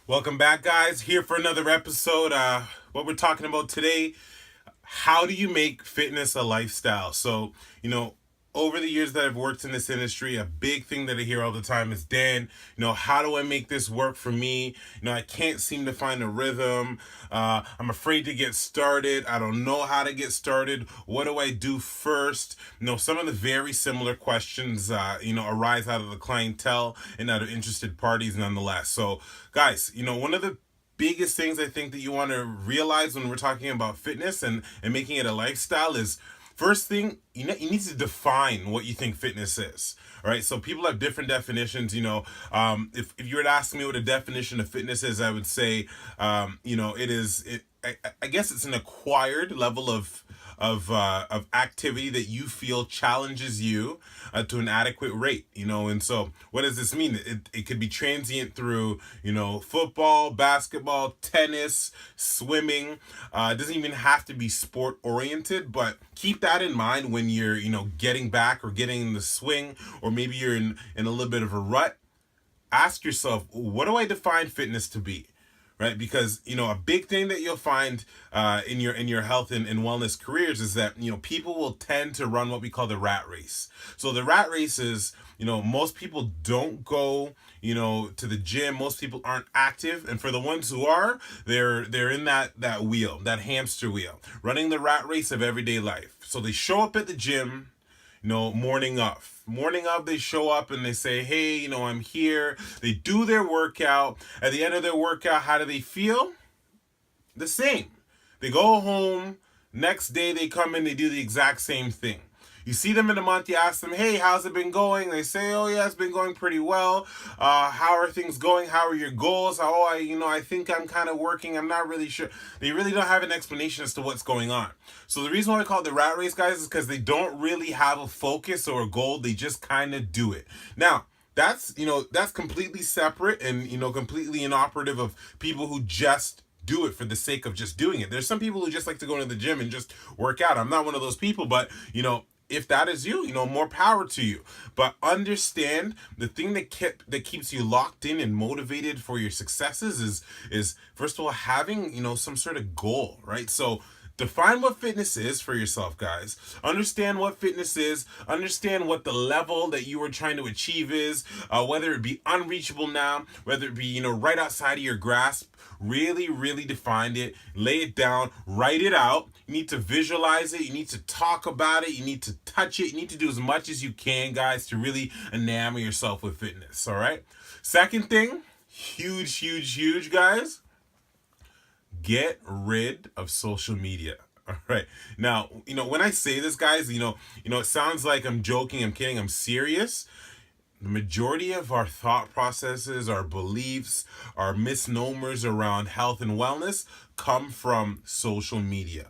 Welcome back, guys. Here for another episode. What we're talking about today: how do you make fitness a lifestyle? Over the years that I've worked in this industry, a big thing that I hear all the time is, Dan, how do I make this work for me? I can't seem to find a rhythm. I'm afraid to get started. I don't know how to get started. What do I do first? Some of the very similar questions, arise out of the clientele and out of interested parties nonetheless. So, guys, one of the biggest things I think that you want to realize when we're talking about fitness and making it a lifestyle is, first thing, you need to define what you think fitness is. All right, so people have different definitions. If you were to ask me what a definition of fitness is, I would say, I guess it's an acquired level of activity that you feel challenges you to an adequate rate. And so what does this mean? It could be transient through football, basketball, tennis, swimming. It doesn't even have to be sport oriented, but keep that in mind when you're getting back or getting in the swing, or maybe you're in a little bit of a rut. Ask yourself, what do I define fitness to be? Right, because a big thing that you'll find in your health and wellness careers is that people will tend to run what we call the rat race. So the rat race is, most people don't go to the gym. Most people aren't active, and for the ones who are, they're in that wheel, that hamster wheel, running the rat race of everyday life. So they show up at the gym, morning of. Morning of, they show up and they say, hey, I'm here. They do their workout. At the end of their workout, how do they feel? The same. They go home. Next day, they come in, they do the exact same thing. You see them in a month, you ask them, hey, how's it been going? They say, oh, yeah, it's been going pretty well. How are things going? How are your goals? I think I'm kind of working. I'm not really sure. They really don't have an explanation as to what's going on. So the reason why I call it the rat race, guys, is because they don't really have a focus or a goal. They just kind of do it. Now, that's completely separate and, completely inoperative of people who just do it for the sake of just doing it. There's some people who just like to go to the gym and just work out. I'm not one of those people, but, if that is you, more power to you. But understand the thing that keeps you locked in and motivated for your successes is first of all having some sort of goal, right? So define what fitness is for yourself, guys. Understand what fitness is. Understand what the level that you are trying to achieve is. Whether it be unreachable now, whether it be right outside of your grasp. Really, really define it. Lay it down. Write it out. You need to visualize it. You need to talk about it. You need to touch it. You need to do as much as you can, guys, to really enamor yourself with fitness. All right. Second thing, huge, huge, huge, guys. Get rid of social media. All right. Now, when I say this, guys, it sounds like I'm joking, I'm kidding, I'm serious. The majority of our thought processes, our beliefs, our misnomers around health and wellness come from social media.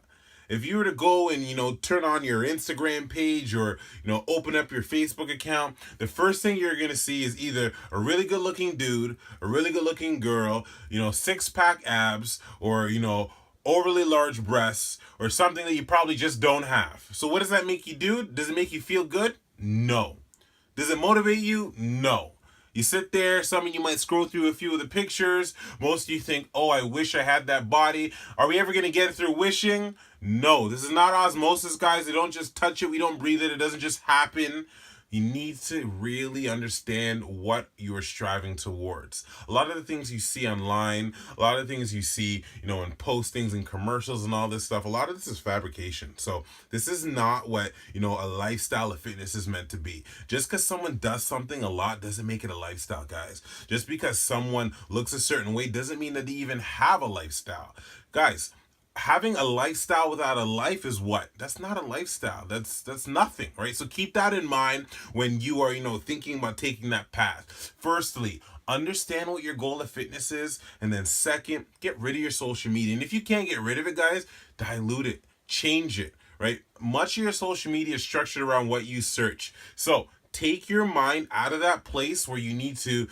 If you were to go and turn on your Instagram page or open up your Facebook account, the first thing you're going to see is either a really good looking dude, a really good looking girl, six-pack abs, or overly large breasts, or something that you probably just don't have. So what does that make you do? Does it make you feel good? No. Does it motivate you? No. You sit there, some of you might scroll through a few of the pictures. Most of you think, oh, I wish I had that body. Are we ever going to get through wishing? No. This is not osmosis, guys. We don't just touch it. We don't breathe it. It doesn't just happen. You need to really understand what you're striving towards. A lot of the things you see online, a lot of things you see, in postings and commercials and all this stuff, a lot of this is fabrication. So this is not what, a lifestyle of fitness is meant to be. Just because someone does something a lot doesn't make it a lifestyle, guys. Just because someone looks a certain way doesn't mean that they even have a lifestyle. Guys, having a lifestyle without a life is what? That's not a lifestyle. That's nothing, right? So keep that in mind when you are, thinking about taking that path. Firstly, understand what your goal of fitness is, and then second, get rid of your social media. And if you can't get rid of it, guys, dilute it, change it, right? Much of your social media is structured around what you search. So take your mind out of that place where you need to,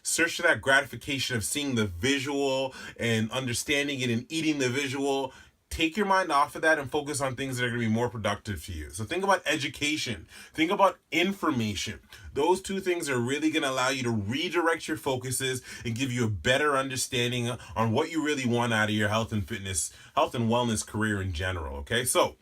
search for that gratification of seeing the visual and understanding it and eating the visual. take your mind off of that and focus on things that are going to be more productive for you. So think about education, think about information. Those two things are really going to allow you to redirect your focuses and give you a better understanding on what you really want out of your health and fitness, health and wellness career in general. Okay, so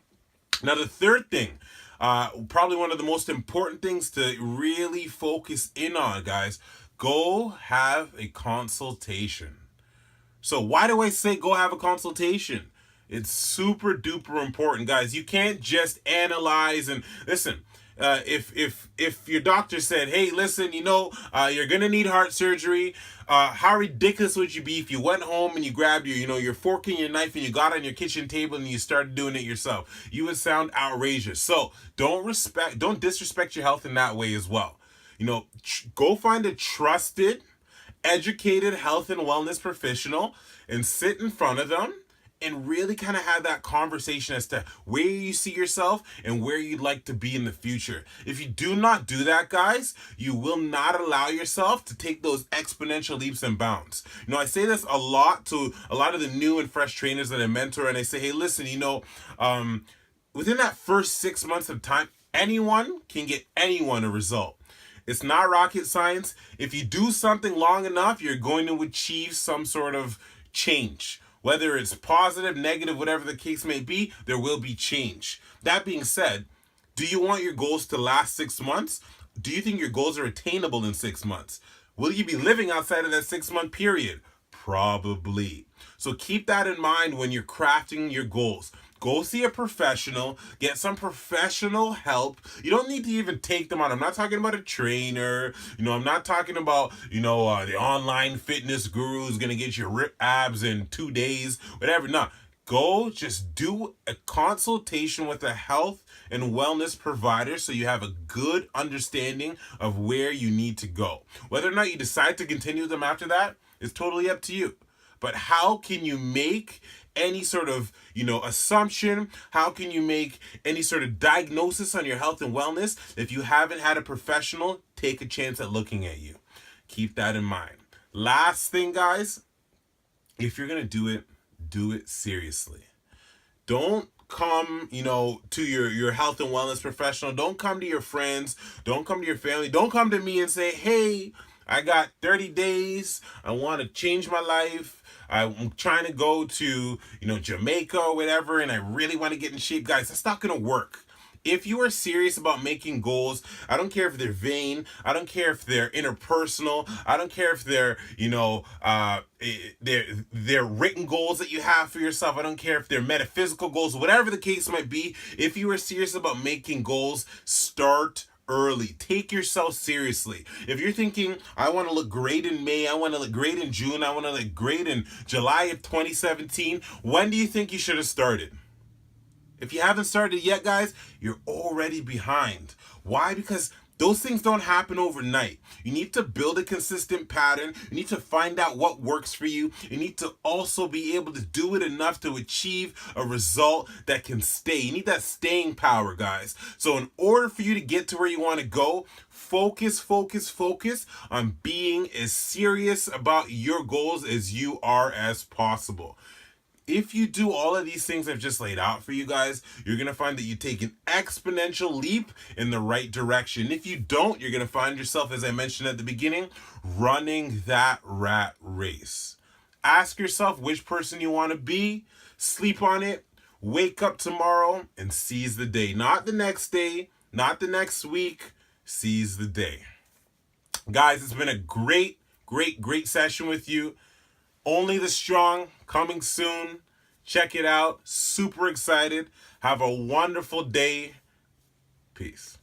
now the third thing, probably one of the most important things to really focus in on, guys, go have a consultation. So why do I say go have a consultation? It's super duper important, guys. You can't just analyze and listen. If your doctor said, "Hey, listen, you're gonna need heart surgery," how ridiculous would you be if you went home and you grabbed your fork and your knife and you got on your kitchen table and you started doing it yourself? You would sound outrageous. So don't disrespect your health in that way as well. Go find a trusted, educated health and wellness professional and sit in front of them and really kind of have that conversation as to where you see yourself and where you'd like to be in the future. If you do not do that, guys, you will not allow yourself to take those exponential leaps and bounds. I say this a lot to a lot of the new and fresh trainers that I mentor, and I say, hey, listen, within that first 6 months of time, anyone can get anyone a result. It's not rocket science. If you do something long enough, you're going to achieve some sort of change. Whether it's positive, negative, whatever the case may be, there will be change. That being said, do you want your goals to last 6 months? Do you think your goals are attainable in 6 months? Will you be living outside of that 6-month period? Probably. So keep that in mind when you're crafting your goals. Go see a professional, get some professional help. You don't need to even take them on. I'm not talking about a trainer. I'm not talking about, the online fitness guru who's going to get you ripped abs in 2 days, whatever. No, go just do a consultation with a health and wellness provider so you have a good understanding of where you need to go. Whether or not you decide to continue them after that is totally up to you. But how can you make any sort of, assumption? How can you make any sort of diagnosis on your health and wellness if you haven't had a professional take a chance at looking at you? Keep that in mind. Last thing, guys, if you're going to do it seriously. Don't come, to your health and wellness professional. Don't come to your friends. Don't come to your family. Don't come to me and say, hey, I got 30 days. I want to change my life. I'm trying to go to, Jamaica or whatever, and I really want to get in shape. Guys, that's not going to work. If you are serious about making goals, I don't care if they're vain, I don't care if they're interpersonal, I don't care if they're, they're written goals that you have for yourself, I don't care if they're metaphysical goals, whatever the case might be. If you are serious about making goals, start early. Take yourself seriously. If you're thinking, I want to look great in May, I want to look great in June, I want to look great in July of 2017, when do you think you should have started? If you haven't started yet, guys, you're already behind. Why? Because those things don't happen overnight. You need to build a consistent pattern. You need to find out what works for you. You need to also be able to do it enough to achieve a result that can stay. You need that staying power, guys. So in order for you to get to where you want to go, focus on being as serious about your goals as you are as possible. If you do all of these things I've just laid out for you guys, you're going to find that you take an exponential leap in the right direction. If you don't, you're going to find yourself, as I mentioned at the beginning, running that rat race. Ask yourself which person you want to be, sleep on it, wake up tomorrow, and seize the day. Not the next day, not the next week, seize the day. Guys, it's been a great session with you. Only the Strong, coming soon. Check it out. Super excited. Have a wonderful day. Peace.